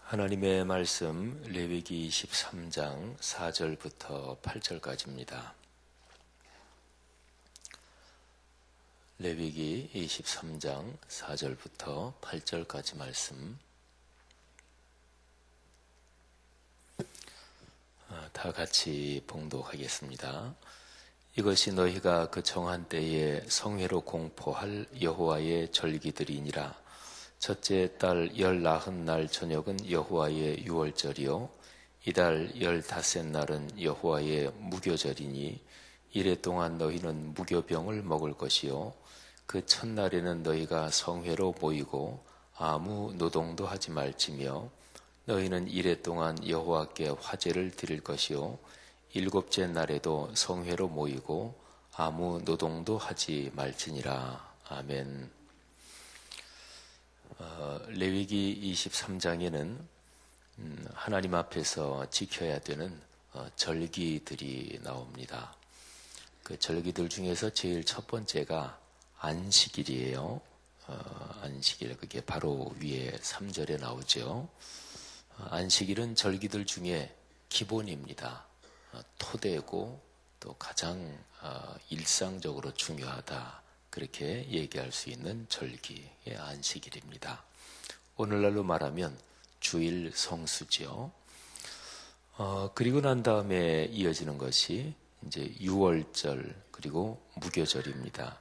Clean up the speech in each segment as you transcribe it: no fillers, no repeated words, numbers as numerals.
하나님의 말씀 레위기 23장 4절부터 8절까지입니다. 레위기 23장 4절부터 8절까지 말씀 다 같이 봉독하겠습니다. 이것이 너희가 그 정한 때에 성회로 공포할 여호와의 절기들이니라. 첫째 달 19날 저녁은 여호와의 유월절이요 이달 15날은 여호와의 무교절이니 이래 동안 너희는 무교병을 먹을 것이요 그 첫날에는 너희가 성회로 모이고 아무 노동도 하지 말지며 너희는 이래 동안 여호와께 화제를 드릴 것이요 일곱째 날에도 성회로 모이고 아무 노동도 하지 말지니라. 아멘. 레위기 23장에는 하나님 앞에서 지켜야 되는 절기들이 나옵니다. 그 절기들 중에서 제일 첫 번째가 안식일이에요. 안식일, 그게 바로 위에 3절에 나오죠. 안식일은 절기들 중에 기본입니다. 토대고 또 가장 일상적으로 중요하다. 그렇게 얘기할 수 있는 절기의 안식일입니다. 오늘날로 말하면 주일 성수죠. 그리고 난 다음에 이어지는 것이 이제 유월절 그리고 무교절입니다.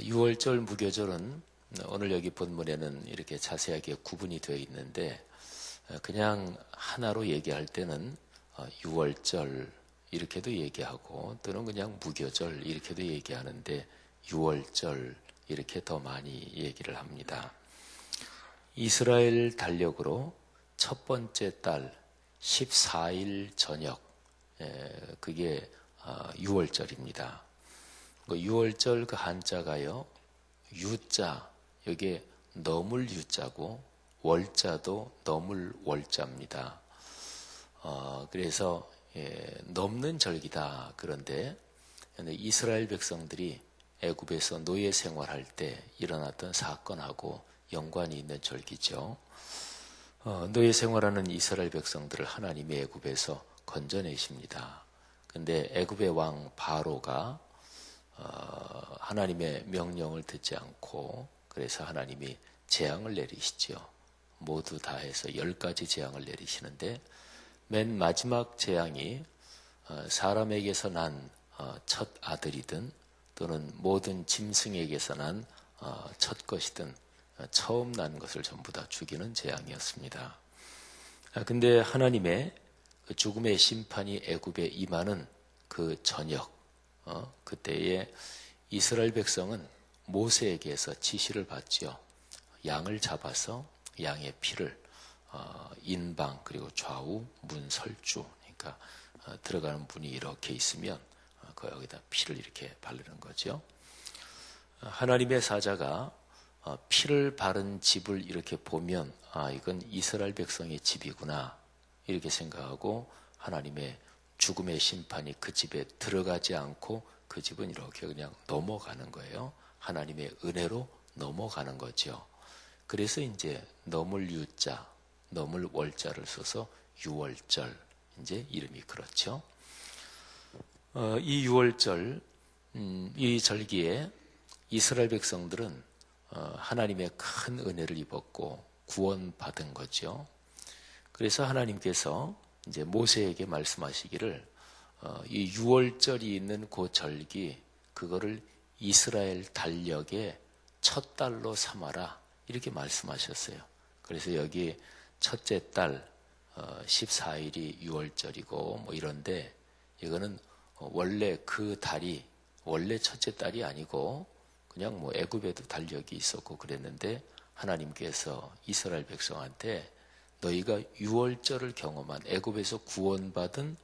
유월절, 무교절은 오늘 여기 본문에는 이렇게 자세하게 구분이 되어 있는데 그냥 하나로 얘기할 때는 유월절 이렇게도 얘기하고 또는 그냥 무교절 이렇게도 얘기하는데 유월절 이렇게 더 많이 얘기를 합니다. 이스라엘 달력으로 첫 번째 달 14일 저녁 그게 유월절입니다. 유월절 그 한자가요 유자 여기에 넘을 유자고 월자도 넘을 월자입니다. 그래서 넘는 절기다. 그런데 이스라엘 백성들이 애굽에서 노예 생활할 때 일어났던 사건하고 연관이 있는 절기죠. 노예 생활하는 이스라엘 백성들을 하나님이 애굽에서 건져내십니다. 근데 애굽의 왕 바로가 하나님의 명령을 듣지 않고 그래서 하나님이 재앙을 내리시죠. 모두 다 해서 10가지 재앙을 내리시는데 맨 마지막 재앙이 사람에게서 난 첫 아들이든 또는 모든 짐승에게서 난 첫 것이든 처음 난 것을 전부 다 죽이는 재앙이었습니다. 근데 하나님의 그 죽음의 심판이 애굽에 임하는 그 저녁 그때에 이스라엘 백성은 모세에게서 지시를 받죠. 양을 잡아서 양의 피를 인방 그리고 좌우 문설주 그러니까 들어가는 문이 이렇게 있으면 거기다 피를 이렇게 바르는 거죠. 하나님의 사자가 피를 바른 집을 이렇게 보면 이건 이스라엘 백성의 집이구나 이렇게 생각하고 하나님의 죽음의 심판이 그 집에 들어가지 않고 그 집은 이렇게 그냥 넘어가는 거예요. 하나님의 은혜로 넘어가는 거죠. 그래서 이제 넘을 유자, 넘을 월자를 써서 유월절 이제 이름이 그렇죠. 이 유월절, 이 절기에 이스라엘 백성들은 하나님의 큰 은혜를 입었고 구원받은 거죠. 그래서 하나님께서 이제 모세에게 말씀하시기를 이 유월절이 있는 그 절기 그거를 이스라엘 달력의 첫 달로 삼아라 이렇게 말씀하셨어요. 그래서 여기 첫째 달 14일이 유월절이고 뭐 이런데 이거는 원래 그 달이 원래 첫째 달이 아니고 그냥 뭐 애굽에도 달력이 있었고 그랬는데 하나님께서 이스라엘 백성한테 너희가 유월절을 경험한 애굽에서 구원받은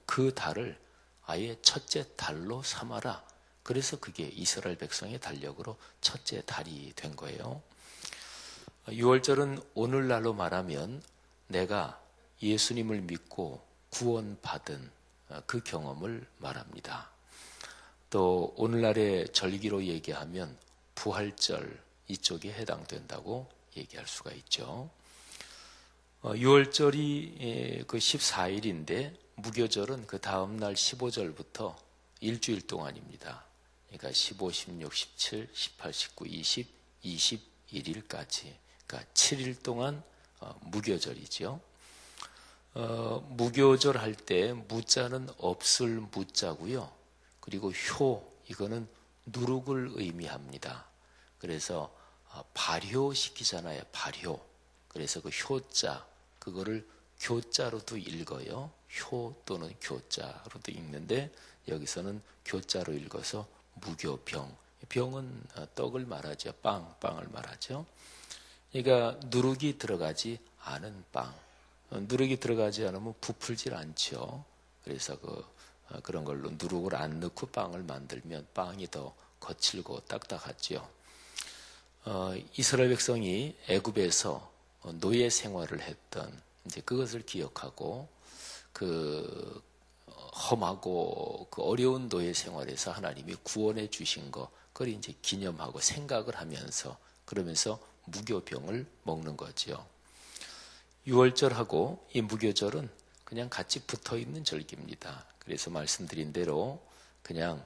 그 달을 아예 첫째 달로 삼아라. 그래서 그게 이스라엘 백성의 달력으로 첫째 달이 된 거예요. 유월절은 오늘날로 말하면 내가 예수님을 믿고 구원받은 그 경험을 말합니다. 또 오늘날의 절기로 얘기하면 부활절 이쪽에 해당된다고 얘기할 수가 있죠. 유월절이 그 14일인데 무교절은 그 다음날 15절부터 일주일 동안입니다. 그러니까 15, 16, 17, 18, 19, 20, 21일까지 그러니까 7일 동안 무교절이죠. 무교절 할 때 무자는 없을 무자고요. 그리고 효 이거는 누룩을 의미합니다. 그래서 발효시키잖아요. 발효. 그래서 그 효자 그거를 교자로도 읽어요. 효 또는 교자로도 읽는데 여기서는 교자로 읽어서 무교병. 병은 떡을 말하죠. 빵을 말하죠. 그러니까 누룩이 들어가지 않은 빵. 누룩이 들어가지 않으면 부풀질 않죠. 그래서 그런 걸로 누룩을 안 넣고 빵을 만들면 빵이 더 거칠고 딱딱하죠. 이스라엘 백성이 애굽에서 노예 생활을 했던 이제 그것을 기억하고 그 험하고 그 어려운 노예 생활에서 하나님이 구원해 주신 거 그걸 이제 기념하고 생각을 하면서 그러면서 무교병을 먹는 거죠. 유월절하고 이 무교절은 그냥 같이 붙어 있는 절기입니다. 그래서 말씀드린 대로 그냥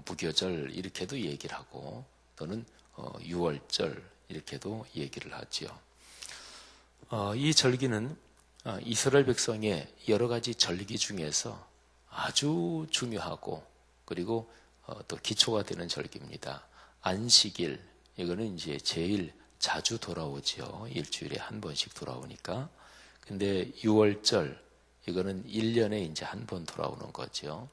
무교절 이렇게도 얘기를 하고 또는 유월절 이렇게도 얘기를 하지요. 이 절기는 이스라엘 백성의 여러 가지 절기 중에서 아주 중요하고 그리고 또 기초가 되는 절기입니다. 안식일 이거는 이제 제일 자주 돌아오죠. 일주일에 한 번씩 돌아오니까. 근데 유월절 이거는 1년에 이제 한 번 돌아오는 거죠.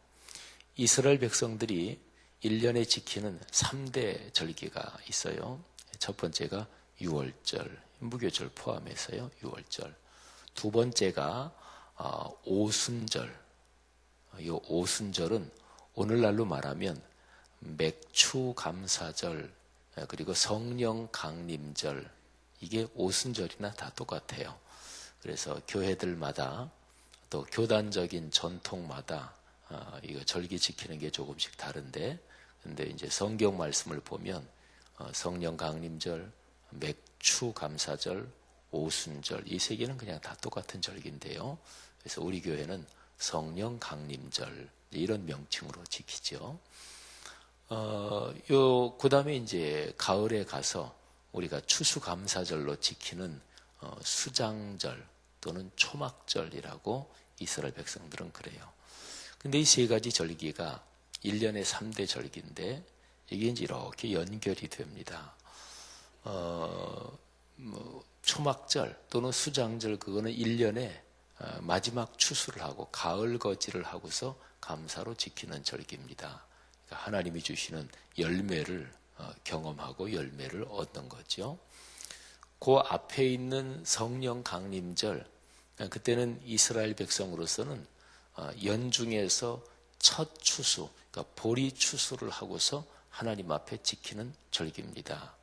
이스라엘 백성들이 1년에 지키는 3대 절기가 있어요. 첫 번째가 유월절, 무교절 포함해서요. 유월절. 두 번째가 오순절. 이 오순절은 오늘날로 말하면 맥추감사절 그리고 성령 강림절 이게 오순절이나 다 똑같아요. 그래서 교회들마다 또 교단적인 전통마다 이거 절기 지키는 게 조금씩 다른데 근데 이제 성경 말씀을 보면 성령 강림절, 맥추감사절, 오순절 이 세 개는 그냥 다 똑같은 절기인데요. 그래서 우리 교회는 성령 강림절 이런 명칭으로 지키죠. 그 다음에 이제 가을에 가서 우리가 추수감사절로 지키는 수장절 또는 초막절이라고 이스라엘 백성들은 그래요. 근데 이 세 가지 절기가 1년에 3대 절기인데 이게 이제 이렇게 연결이 됩니다. 초막절 또는 수장절 그거는 1년에 마지막 추수를 하고 가을 거지를 하고서 감사로 지키는 절기입니다. 그러니까 하나님이 주시는 열매를 경험하고 열매를 얻는 거죠. 그 앞에 있는 성령 강림절 그때는 이스라엘 백성으로서는 연중에서 첫 추수 그러니까 보리 추수를 하고서 하나님 앞에 지키는 절기입니다.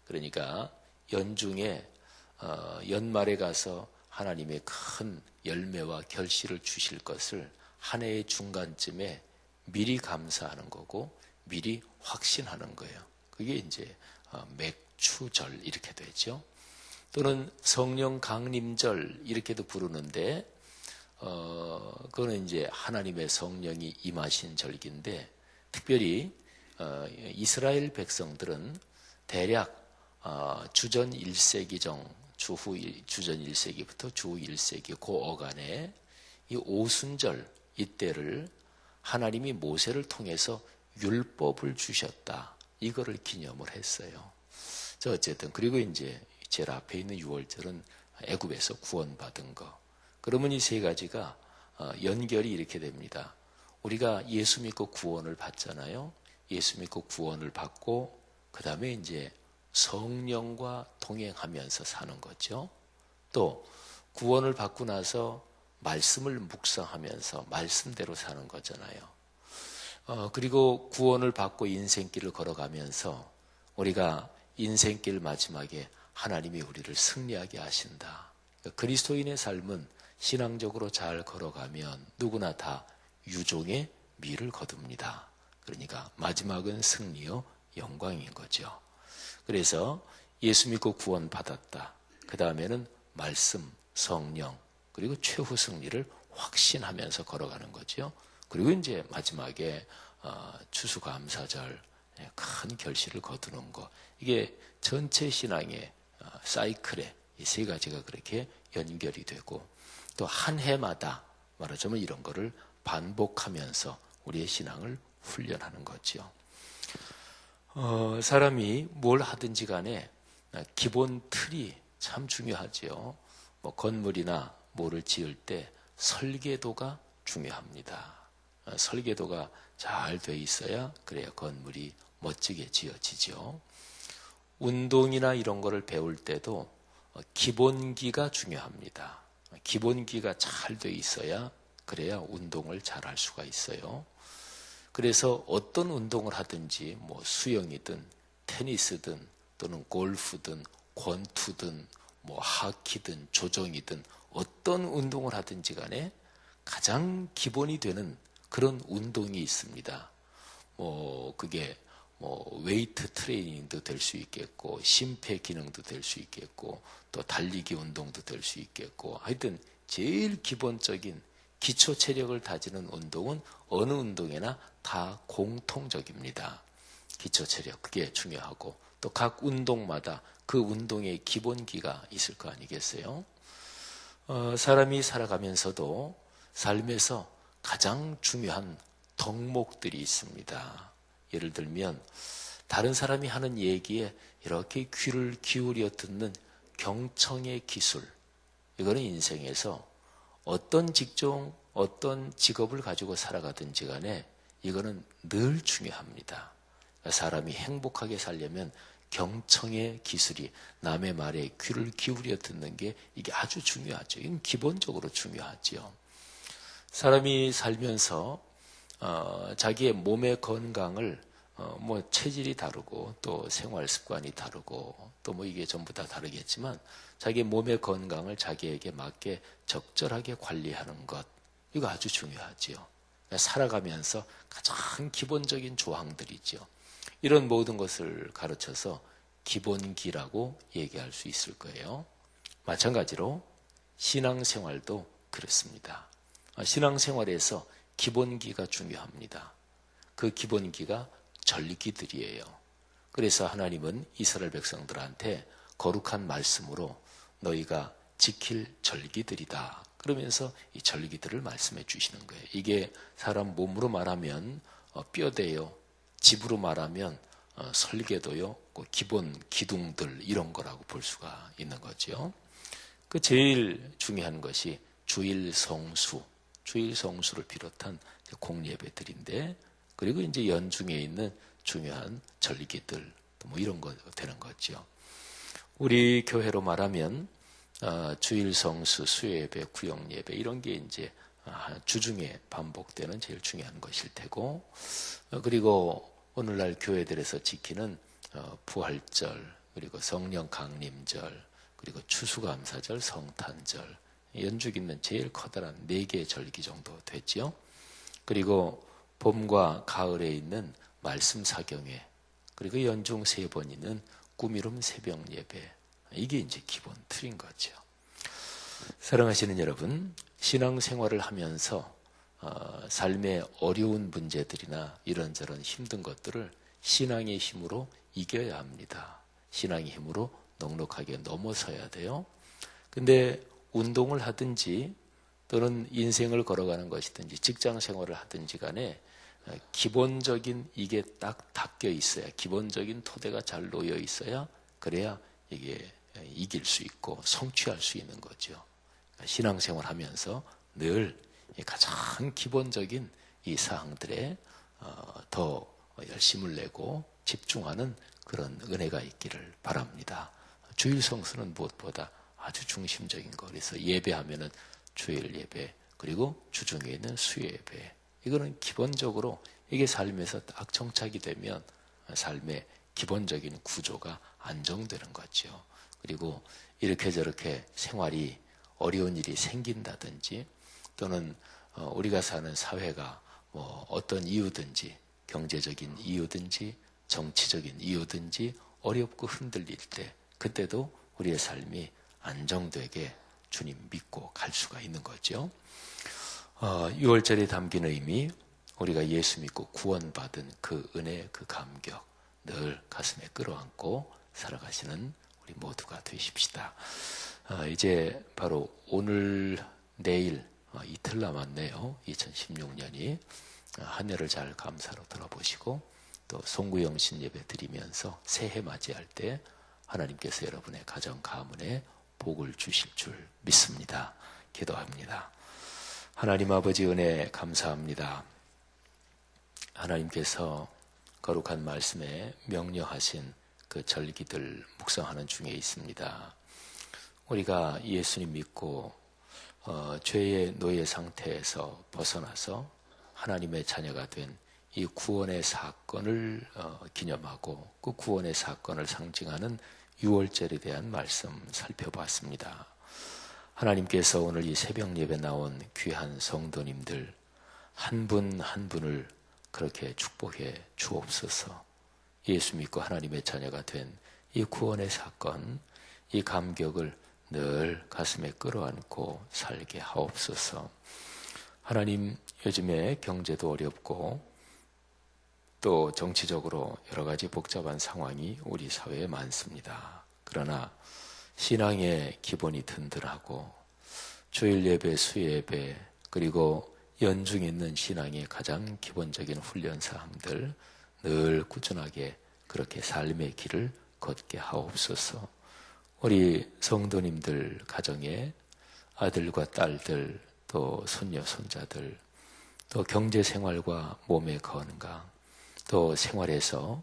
그러니까 연중에 연말에 가서 하나님의 큰 열매와 결실을 주실 것을 한 해의 중간쯤에 미리 감사하는 거고 미리 확신하는 거예요. 그게 이제 맥추절 이렇게 되죠. 또는 성령 강림절 이렇게도 부르는데 그거는 이제 하나님의 성령이 임하신 절기인데 특별히 이스라엘 백성들은 대략 주전 1세기정 주전 1세기부터 주 1세기 그 어간에 이 오순절 이때를 하나님이 모세를 통해서 율법을 주셨다. 이거를 기념을 했어요. 어쨌든 그리고 이제 제일 앞에 있는 유월절은 애굽에서 구원받은 거. 그러면 이 세 가지가 연결이 이렇게 됩니다. 우리가 예수 믿고 구원을 받잖아요. 예수 믿고 구원을 받고 그 다음에 이제 성령과 동행하면서 사는 거죠. 또 구원을 받고 나서 말씀을 묵상하면서 말씀대로 사는 거잖아요. 그리고 구원을 받고 인생길을 걸어가면서 우리가 인생길 마지막에 하나님이 우리를 승리하게 하신다. 그리스도인의 삶은 신앙적으로 잘 걸어가면 누구나 다 유종의 미를 거둡니다. 그러니까 마지막은 승리요 영광인 거죠. 그래서 예수 믿고 구원 받았다. 그 다음에는 말씀, 성령, 그리고 최후 승리를 확신하면서 걸어가는 거죠. 그리고 이제 마지막에 추수감사절, 큰 결실을 거두는 것. 이게 전체 신앙의 사이클에 이 세 가지가 그렇게 연결이 되고, 또 한 해마다 말하자면 이런 거를 반복하면서 우리의 신앙을 훈련하는 거죠. 사람이 뭘 하든지 간에 기본 틀이 참 중요하지요. 뭐 건물이나 뭐를 지을 때 설계도가 중요합니다. 설계도가 잘 돼 있어야 그래야 건물이 멋지게 지어지죠. 운동이나 이런 거를 배울 때도 기본기가 중요합니다. 기본기가 잘 돼 있어야 그래야 운동을 잘 할 수가 있어요. 그래서 어떤 운동을 하든지 뭐 수영이든 테니스든 또는 골프든 권투든 뭐 하키든 조정이든 어떤 운동을 하든지 간에 가장 기본이 되는 그런 운동이 있습니다. 뭐 그게 뭐 웨이트 트레이닝도 될 수 있겠고 심폐 기능도 될 수 있겠고 또 달리기 운동도 될 수 있겠고 하여튼 제일 기본적인 기초 체력을 다지는 운동은 어느 운동에나 다 공통적입니다. 기초 체력 그게 중요하고 또 각 운동마다 그 운동의 기본기가 있을 거 아니겠어요? 사람이 살아가면서도 삶에서 가장 중요한 덕목들이 있습니다. 예를 들면 다른 사람이 하는 얘기에 이렇게 귀를 기울여 듣는 경청의 기술. 이거는 인생에서 어떤 직종, 어떤 직업을 가지고 살아가든지 간에 이거는 늘 중요합니다. 사람이 행복하게 살려면 경청의 기술이 남의 말에 귀를 기울여 듣는 게 이게 아주 중요하죠. 이건 기본적으로 중요하죠. 사람이 살면서 자기의 몸의 건강을 뭐 체질이 다르고 또 생활 습관이 다르고 또 뭐 이게 전부 다 다르겠지만 자기 몸의 건강을 자기에게 맞게 적절하게 관리하는 것 이거 아주 중요하지요. 살아가면서 가장 기본적인 조항들이죠. 이런 모든 것을 가르쳐서 기본기라고 얘기할 수 있을 거예요. 마찬가지로 신앙생활도 그렇습니다. 신앙생활에서 기본기가 중요합니다. 그 기본기가 절기들이에요. 그래서 하나님은 이스라엘 백성들한테 거룩한 말씀으로 너희가 지킬 절기들이다. 그러면서 이 절기들을 말씀해 주시는 거예요. 이게 사람 몸으로 말하면 뼈대요. 집으로 말하면 설계도요. 기본 기둥들 이런 거라고 볼 수가 있는 거죠. 그 제일 중요한 것이 주일 성수. 주일 성수를 비롯한 공예배들인데 그리고 이제 연중에 있는 중요한 절기들 뭐 이런 거 되는 거죠. 우리 교회로 말하면 주일 성수, 수요예배, 구역예배 이런 게 이제 주중에 반복되는 제일 중요한 것일 테고 그리고 오늘날 교회들에서 지키는 부활절 그리고 성령 강림절 그리고 추수감사절, 성탄절 연중 있는 제일 커다란 4개의 절기 정도 됐지요. 그리고 봄과 가을에 있는 말씀 사경회 그리고 연중 3번 있는 꾸미름 새벽 예배 이게 이제 기본 틀인 거죠. 사랑하시는 여러분, 신앙생활을 하면서 삶의 어려운 문제들이나 이런저런 힘든 것들을 신앙의 힘으로 이겨야 합니다. 신앙의 힘으로 넉넉하게 넘어서야 돼요. 근데 운동을 하든지 또는 인생을 걸어가는 것이든지 직장 생활을 하든지 간에 기본적인 이게 딱 닦여 있어야 기본적인 토대가 잘 놓여 있어야 그래야 이게 이길 수 있고 성취할 수 있는 거죠. 신앙생활 하면서 늘 가장 기본적인 이 사항들에 더 열심을 내고 집중하는 그런 은혜가 있기를 바랍니다. 주일 성수는 무엇보다 아주 중심적인 거. 그래서 예배하면은 주일 예배 그리고 주중에 있는 수요 예배 이거는 기본적으로 이게 삶에서 딱 정착이 되면 삶의 기본적인 구조가 안정되는 거죠. 그리고 이렇게 저렇게 생활이 어려운 일이 생긴다든지 또는 우리가 사는 사회가 뭐 어떤 이유든지 경제적인 이유든지 정치적인 이유든지 어렵고 흔들릴 때 그때도 우리의 삶이 안정되게 주님 믿고 갈 수가 있는 거죠. 6월절에 담긴 의미, 우리가 예수 믿고 구원받은 그 은혜, 그 감격 늘 가슴에 끌어안고 살아가시는 우리 모두가 되십시다. 이제 바로 오늘, 내일 이틀 남았네요. 2016년이. 한 해를 잘 감사로 돌아보시고 또 송구영신 예배 드리면서 새해 맞이할 때 하나님께서 여러분의 가정 가문에 복을 주실 줄 믿습니다. 기도합니다. 하나님 아버지 은혜 감사합니다. 하나님께서 거룩한 말씀에 명령하신 그 절기들 묵상하는 중에 있습니다. 우리가 예수님 믿고 죄의 노예 상태에서 벗어나서 하나님의 자녀가 된 이 구원의 사건을 기념하고 그 구원의 사건을 상징하는 6월절에 대한 말씀 살펴봤습니다. 하나님께서 오늘 이 새벽 예배 나온 귀한 성도님들 한 분 한 분을 그렇게 축복해 주옵소서. 예수 믿고 하나님의 자녀가 된 이 구원의 사건, 이 감격을 늘 가슴에 끌어안고 살게 하옵소서. 하나님, 요즘에 경제도 어렵고 또 정치적으로 여러 가지 복잡한 상황이 우리 사회에 많습니다. 그러나 신앙의 기본이 든든하고 주일 예배, 수예배, 그리고 연중 있는 신앙의 가장 기본적인 훈련사항들 늘 꾸준하게 그렇게 삶의 길을 걷게 하옵소서. 우리 성도님들 가정에 아들과 딸들, 또 손녀, 손자들, 또 경제생활과 몸의 건강, 또 생활에서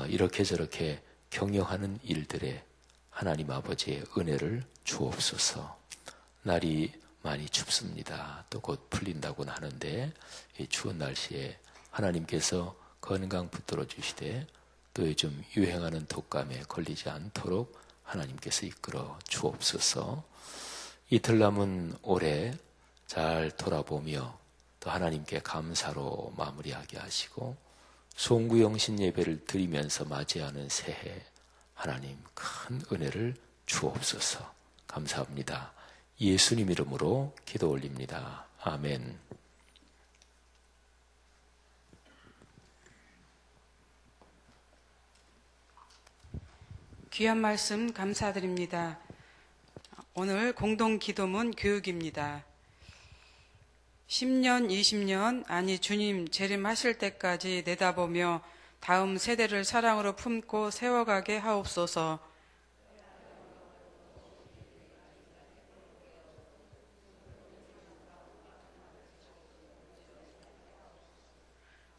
이렇게 저렇게 경영하는 일들에 하나님 아버지의 은혜를 주옵소서. 날이 많이 춥습니다. 또 곧 풀린다고는 하는데 이 추운 날씨에 하나님께서 건강 붙들어 주시되 또 요즘 유행하는 독감에 걸리지 않도록 하나님께서 이끌어 주옵소서. 이틀 남은 올해 잘 돌아보며 또 하나님께 감사로 마무리하게 하시고 송구영신 예배를 드리면서 맞이하는 새해 하나님 큰 은혜를 주옵소서. 감사합니다. 예수님 이름으로 기도 올립니다. 아멘. 귀한 말씀 감사드립니다. 오늘 공동 기도문 교육입니다. 10년, 20년, 아니 주님 재림하실 때까지 내다보며 다음 세대를 사랑으로 품고 세워가게 하옵소서.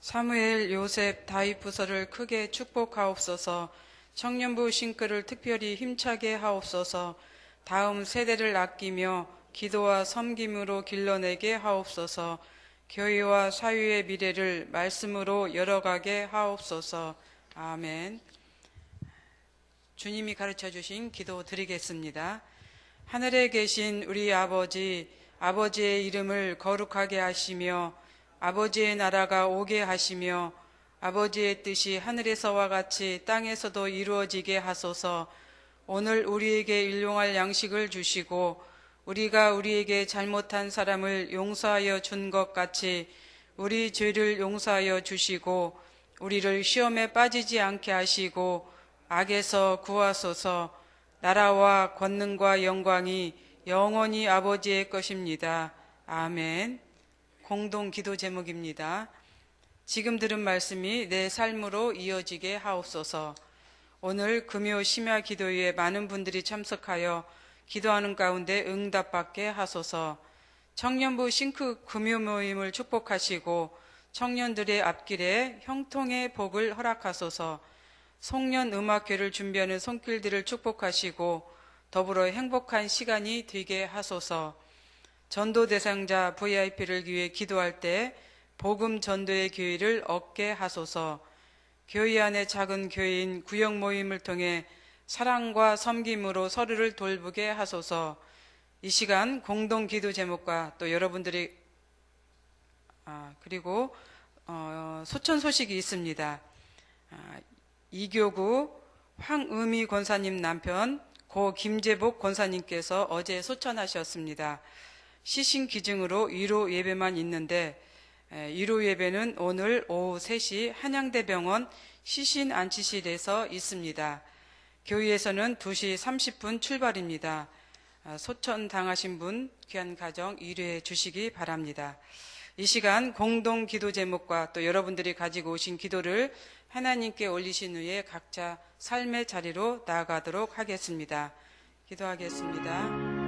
사무엘, 요셉, 다윗 부서를 크게 축복하옵소서. 청년부 싱크를 특별히 힘차게 하옵소서. 다음 세대를 아끼며 기도와 섬김으로 길러내게 하옵소서. 교회와 사회의 미래를 말씀으로 열어가게 하옵소서. 아멘. 주님이 가르쳐 주신 기도 드리겠습니다. 하늘에 계신 우리 아버지, 아버지의 이름을 거룩하게 하시며 아버지의 나라가 오게 하시며 아버지의 뜻이 하늘에서와 같이 땅에서도 이루어지게 하소서. 오늘 우리에게 일용할 양식을 주시고 우리가 우리에게 잘못한 사람을 용서하여 준 것 같이 우리 죄를 용서하여 주시고 우리를 시험에 빠지지 않게 하시고 악에서 구하소서. 나라와 권능과 영광이 영원히 아버지의 것입니다. 아멘. 공동 기도 제목입니다. 지금 들은 말씀이 내 삶으로 이어지게 하옵소서. 오늘 금요 심야 기도회에 많은 분들이 참석하여 기도하는 가운데 응답받게 하소서. 청년부 싱크 금요 모임을 축복하시고 청년들의 앞길에 형통의 복을 허락하소서. 송년 음악회를 준비하는 손길들을 축복하시고 더불어 행복한 시간이 되게 하소서. 전도 대상자 VIP를 위해 기도할 때 복음 전도의 기회를 얻게 하소서. 교회 안의 작은 교회인 구역 모임을 통해 사랑과 섬김으로 서로를 돌보게 하소서. 이 시간 공동 기도 제목과 또 여러분들이 그리고 소천 소식이 있습니다. 이교구 황의미 권사님 남편 고 김재복 권사님께서 어제 소천하셨습니다. 시신 기증으로 위로 예배만 있는데 위로 예배는 오늘 오후 3시 한양대병원 시신 안치실에서 있습니다. 교회에서는 2시 30분 출발입니다. 소천 당하신 분 귀한 가정 위로해 주시기 바랍니다. 이 시간 공동 기도 제목과 또 여러분들이 가지고 오신 기도를 하나님께 올리신 후에 각자 삶의 자리로 나아가도록 하겠습니다. 기도하겠습니다.